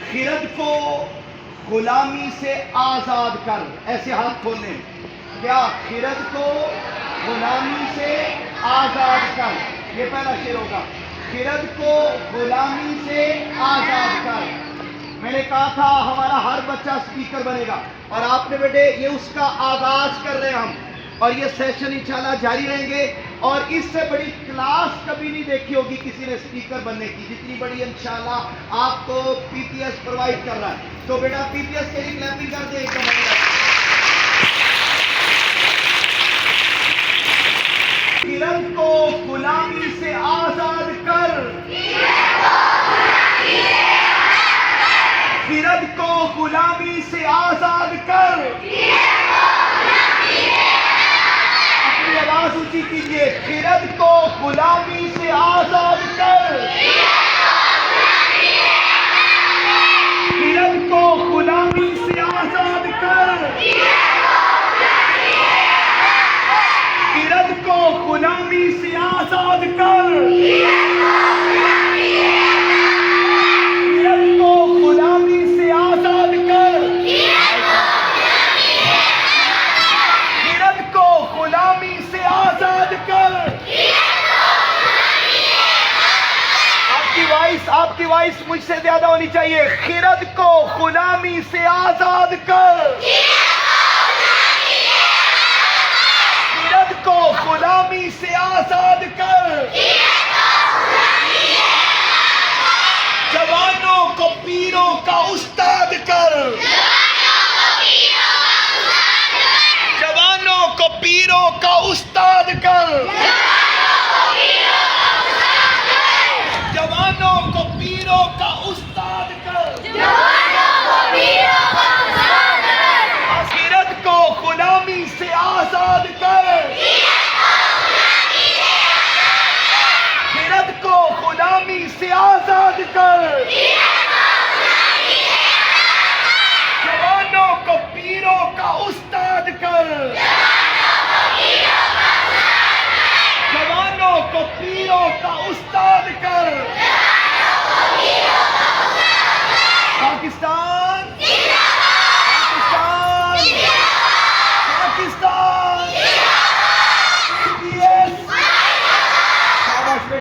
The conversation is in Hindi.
खिरद को गुलामी से आजाद कर। ऐसे हाथ खोलने, क्या खिरद को गुलामी से आजाद कर, ये पहला शेर होगा। खिरद को गुलामी से आजाद कर। मैंने कहा था हमारा हर बच्चा स्पीकर बनेगा, और आपने बेटे ये उसका आगाज कर रहे हैं हम, और ये सेशन इंशाल्लाह जारी रहेंगे। और इससे बड़ी क्लास कभी नहीं देखी होगी किसी ने स्पीकर बनने की, जितनी बड़ी इंशाल्लाह आपको पीपीएस प्रोवाइड कर रहा है। तो बेटा पीपीएस के लिए क्लैपिंग कर दे एक खिरद को गुलामी से आजाद कर, खिरद को गुलामी से आजाद कर। अपनी आवाज ऊंची कीजिए, खिरद को गुलामी से आजाद कर, खिरद को गुलामी से आजाद कर, खिरद को गुलामी से आजाद कर, खिरद को गुलामी से आजाद कर, खिरद को गुलामी से आजाद कर। आपकी वॉइस मुझसे ज्यादा होनी चाहिए। खिरद को गुलामी से आजाद कर, खिरद को गुलामी से आजाद कर। जवानों को पीरों का उस्ताद कर, जवानों को पीरों का उस्ताद कर, जवानों को पीरों का उस्ताद कर। खिरद को गुलामी से आजाद कर, खिरद को गुलामी से आजाद कर। जवानों को पीरों का उस्ताद कर, जवानों को पीरों का उस्ताद कर। पाकिस्तान